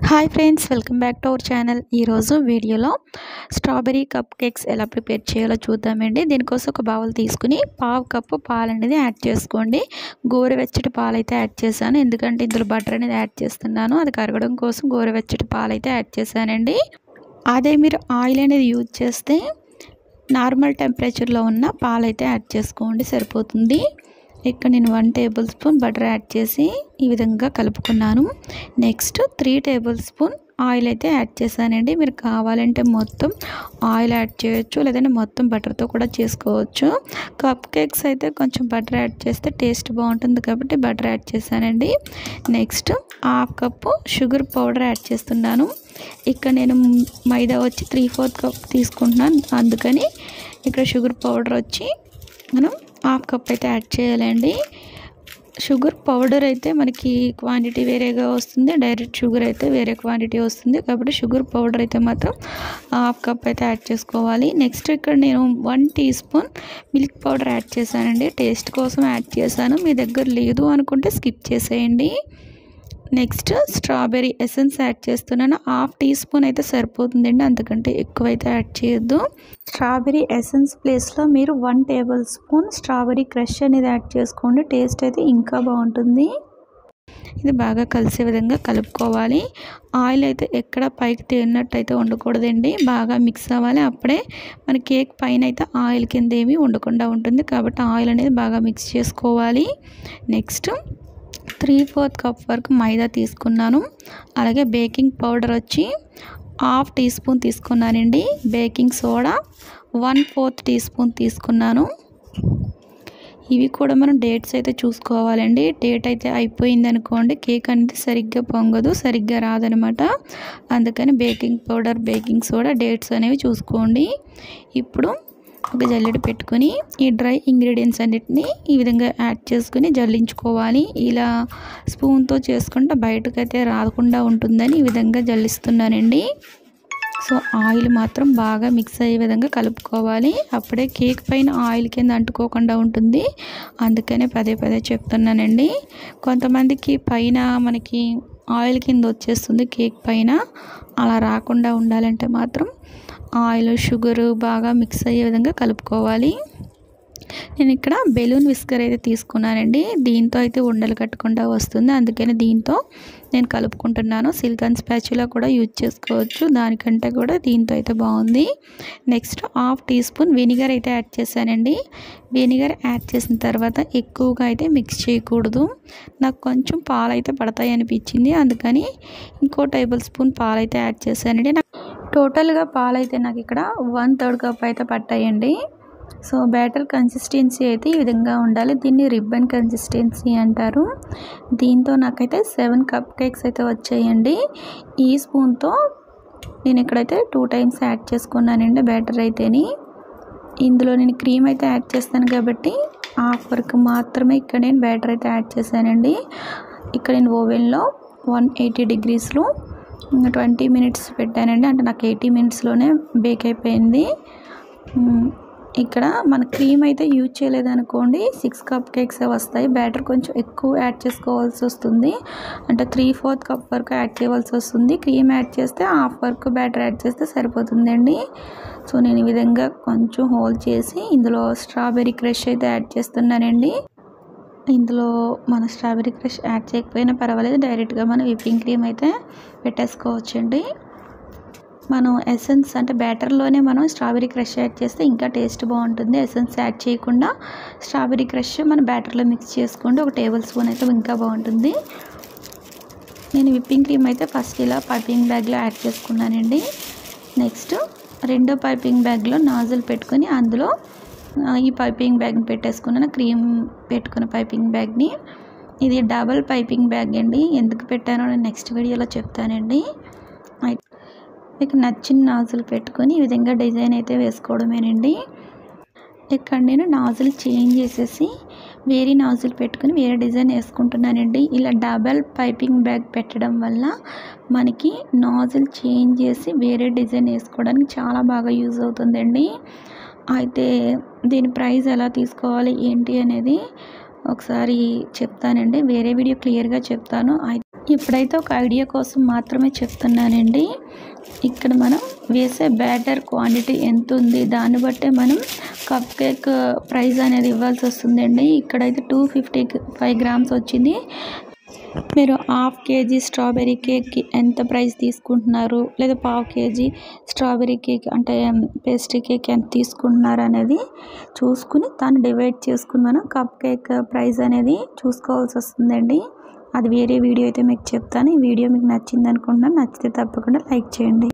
Hi friends, welcome back to our channel. ఈరోజు వీడియోలో strawberry cup cakes ఎలా prepare చేయాలో చూద్దామండి. దీనికోసం ఒక బౌల్ తీసుకుని పావు కప్పు పాలు అనేది యాడ్ చేసుకోండి. గోరువెచ్చటి పాలు అయితే యాడ్ చేశాను, ఎందుకంటే ఇందులో బటర్ అనేది యాడ్ చేస్తున్నాను. అది కరగడం కోసం గోరువెచ్చటి పాలు అయితే యాడ్ చేశానండి. అదే మీరు ఆయిల్ అనేది యూజ్ చేస్తే నార్మల్ టెంపరేచర్లో ఉన్న పాలు అయితే యాడ్ చేసుకోండి, సరిపోతుంది. ఇక్కడ నేను 1 టేబుల్ స్పూన్ బటర్ యాడ్ చేసి ఈ విధంగా కలుపుకున్నాను. నెక్స్ట్ 3 టేబుల్ స్పూన్ ఆయిల్ అయితే యాడ్ చేశానండి. మీరు కావాలంటే మొత్తం ఆయిల్ యాడ్ చేయొచ్చు, లేదంటే మొత్తం బటర్తో కూడా చేసుకోవచ్చు. కప్ కేక్స్ అయితే కొంచెం బటర్ యాడ్ చేస్తే టేస్ట్ బాగుంటుంది కాబట్టి బటర్ యాడ్ చేశానండి. Next 1/2 cup sugar powder add చేస్తున్నాను. ఇక్కడ నేను మైదా వచ్చి 3/4 కప్ తీసుకుంటున్నాను, అందుకని ఇక్కడ షుగర్ పౌడర్ వచ్చి మనం 1/2 కప్ అయితే యాడ్ చేయాలండి. షుగర్ పౌడర్ అయితే మనకి క్వాంటిటీ వేరేగా వస్తుంది, డైరెక్ట్ షుగర్ అయితే వేరే క్వాంటిటీ వస్తుంది, కాబట్టి షుగర్ పౌడర్ అయితే మాత్రం 1/2 కప్ అయితే యాడ్ చేసుకోవాలి. నెక్స్ట్ ఇక్కడ నేను 1 teaspoon milk powder add చేశానండి. టేస్ట్ కోసం యాడ్ చేశాను, మీ దగ్గర లేదు అనుకుంటే స్కిప్ చేసేయండి. నెక్స్ట్ స్ట్రాబెర్రీ ఎసెన్స్ యాడ్ చేస్తున్నాను. 1/2 టీ స్పూన్ అయితే సరిపోతుందండి, అంతకంటే ఎక్కువైతే యాడ్ చేయొద్దు. స్ట్రాబెర్రీ ఎసెన్స్ ప్లేస్లో మీరు 1 టేబుల్ స్పూన్ స్ట్రాబెర్రీ క్రష్ అనేది యాడ్ చేసుకోండి, టేస్ట్ అయితే ఇంకా బాగుంటుంది. ఇది బాగా కలిసే విధంగా కలుపుకోవాలి. ఆయిల్ అయితే ఎక్కడ పైకి తేలినట్టు అయితే ఉండకూడదండి, బాగా మిక్స్ అవ్వాలి. అప్పుడే మన కేక్ పైన అయితే ఆయిల్ కింద ఏమీ ఉండకుండా ఉంటుంది, కాబట్టి ఆయిల్ అనేది బాగా మిక్స్ చేసుకోవాలి. నెక్స్ట్ 3/4 కప్ వరకు మైదా తీసుకున్నాను. అలాగే బేకింగ్ పౌడర్ వచ్చి 1/2 టీ స్పూన్ తీసుకున్నానండి. బేకింగ్ సోడా 1/4 టీ స్పూన్ తీసుకున్నాను. ఇవి కూడా మనం డేట్స్ అయితే చూసుకోవాలండి. డేట్ అయితే అయిపోయింది అనుకోండి, కేక్ అనేది సరిగ్గా పొంగదు, సరిగ్గా రాదనమాట. అందుకని baking powder, baking soda, dates అనేవి చూసుకోండి. ఇప్పుడు ఒక జల్లెడ పెట్టుకొని ఈ డ్రై ఇంగ్రీడియంట్స్ అన్నిటినీ ఈ విధంగా యాడ్ చేసుకుని జల్లించుకోవాలి. ఇలా స్పూన్తో చేసుకుంటే బయటకైతే రాకుండా ఉంటుందని ఈ విధంగా జల్లిస్తున్నానండి. సో ఆయిల్ మాత్రం బాగా మిక్స్ అయ్యే విధంగా కలుపుకోవాలి, అప్పుడే కేక్ పైన ఆయిల్ కింద అంటుకోకుండా ఉంటుంది. అందుకనే పదే పదే చెప్తున్నానండి. కొంతమందికి పైన మనకి ఆయిల్ కింద వచ్చేస్తుంది కేక్ పైన, అలా రాకుండా ఉండాలంటే మాత్రం ఆయిల్, షుగరు బాగా మిక్స్ అయ్యే విధంగా కలుపుకోవాలి. నేను ఇక్కడ బెలూన్ విస్కర్ అయితే తీసుకున్నానండి. దీంతో అయితే ఉండలు కట్టకుండా వస్తుంది, అందుకని దీంతో నేను కలుపుకుంటున్నాను. సిలికాన్ స్పాచులా కూడా యూజ్ చేసుకోవచ్చు, దానికంటే కూడా దీంతో అయితే బాగుంది. నెక్స్ట్ 1/2 టీ స్పూన్ వెనిగర్ అయితే యాడ్ చేశానండి. వెనిగర్ యాడ్ చేసిన తర్వాత ఎక్కువగా అయితే మిక్స్ చేయకూడదు. నాకు కొంచెం పాలు అయితే పడతాయి అనిపించింది, అందుకని ఇంకో టేబుల్ స్పూన్ పాలు అయితే యాడ్ చేశానండి. టోటల్గా పాలు అయితే నాకు ఇక్కడ 1/3 కప్ అయితే పట్టాయండి. సో బ్యాటర్ కన్సిస్టెన్సీ అయితే ఈ విధంగా ఉండాలి. దీన్ని రిబ్బన్ కన్సిస్టెన్సీ అంటారు. దీంతో నాకైతే 7 కప్ కేక్స్ అయితే వచ్చాయండి. ఈ స్పూన్తో నేను ఇక్కడైతే 2 టైమ్స్ యాడ్ చేసుకున్నానండి బ్యాటర్ అయితేని. ఇందులో నేను క్రీమ్ అయితే యాడ్ చేస్తాను కాబట్టి 1/2 వరకు మాత్రమే ఇక్కడ నేను బ్యాటర్ అయితే యాడ్ చేశానండి. ఇక్కడ నేను ఓవెన్లో 180 డిగ్రీస్లో 20 మినిట్స్ పెట్టానండి, అంటే నాకు 80 మినిట్స్లోనే బేక్ అయిపోయింది. ఇక్కడ మన క్రీమ్ అయితే యూజ్ చేయలేదనుకోండి 6 కప్ కేక్స్ వస్తాయి. బ్యాటర్ కొంచెం ఎక్కువ యాడ్ చేసుకోవాల్సి వస్తుంది, అంటే 3/4 కప్ వరకు యాడ్ చేయవలసి వస్తుంది. క్రీమ్ యాడ్ చేస్తే 1/2 వరకు బ్యాటర్ యాడ్ చేస్తే సరిపోతుందండి. సో నేను ఈ విధంగా కొంచెం హోల్ చేసి ఇందులో స్ట్రాబెర్రీ క్రష్ అయితే యాడ్ చేస్తున్నానండి. ఇందులో మన స్ట్రాబెర్రీ క్రష్ యాడ్ చేయకపోయినా పర్వాలేదు, డైరెక్ట్గా మనం విప్పింగ్ క్రీమ్ అయితే పెట్టేసుకోవచ్చండి. మనం ఎసెన్స్ అంటే బ్యాటర్లోనే మనం స్ట్రాబెర్రీ క్రష్ యాడ్ చేస్తే ఇంకా టేస్ట్ బాగుంటుంది. ఎసెన్స్ యాడ్ చేయకుండా స్ట్రాబెర్రీ క్రష్ మన బ్యాటర్లో మిక్స్ చేసుకోండి, 1 టేబుల్ స్పూన్ అయితే ఇంకా బాగుంటుంది. నేను విప్పింగ్ క్రీమ్ అయితే ఫస్ట్ ఇలా పైపింగ్ బ్యాగ్లో యాడ్ చేసుకున్నానండి. నెక్స్ట్ రెండో పైపింగ్ బ్యాగ్లో నాజిల్ పెట్టుకొని అందులో ఈ పైపింగ్ బ్యాగ్ని పెట్టేసుకున్నాను, క్రీమ్ పెట్టుకున్న పైపింగ్ బ్యాగ్ని. ఇది డబల్ పైపింగ్ బ్యాగ్ అండి, ఎందుకు పెట్టానో నేను నెక్స్ట్ వీడియోలో చెప్తానండి. మీకు నచ్చిన నాజిల్ పెట్టుకొని ఈ విధంగా డిజైన్ అయితే వేసుకోవడమేనండి. ఇక్కడ నేను నాజిల్ చేంజ్ చేసేసి వేరే నాజిల్ పెట్టుకుని వేరే డిజైన్ వేసుకుంటున్నానండి. ఇలా డబల్ పైపింగ్ బ్యాగ్ పెట్టడం వల్ల మనకి నాజిల్ చేంజ్ చేసి వేరే డిజైన్ వేసుకోవడానికి చాలా బాగా యూజ్ అవుతుందండి. అయితే దీని ప్రైస్ ఎలా తీసుకోవాలి ఏంటి అనేది ఒకసారి చెప్తానండి, వేరే వీడియో క్లియర్గా చెప్తాను. ఇప్పుడైతే ఒక ఐడియా కోసం మాత్రమే చెప్తున్నానండి. ఇక్కడ మనం వేసే బ్యాటర్ క్వాంటిటీ ఎంత ఉంది దాన్ని బట్టే మనం కప్ కేక్ ప్రైస్ అనేది ఇవ్వాల్సి వస్తుందండి. ఇక్కడైతే 255 గ్రామ్స్ వచ్చింది. మీరు హాఫ్ కేజీ స్ట్రాబెర్రీ కేక్కి ఎంత ప్రైస్ తీసుకుంటున్నారు, లేదా పావు కేజీ స్ట్రాబెర్రీ కేక్ అంటే పేస్ట్రీ కేక్ ఎంత తీసుకుంటున్నారు అనేది చూసుకుని దాన్ని డివైడ్ చేసుకుని మనం కప్ కేక్ ప్రైస్ అనేది చూసుకోవాల్సి వస్తుందండి. అది వేరే వీడియో అయితే మీకు చెప్తాను. ఈ వీడియో మీకు నచ్చింది అనుకుంటున్నాను. నచ్చితే తప్పకుండా లైక్ చేయండి.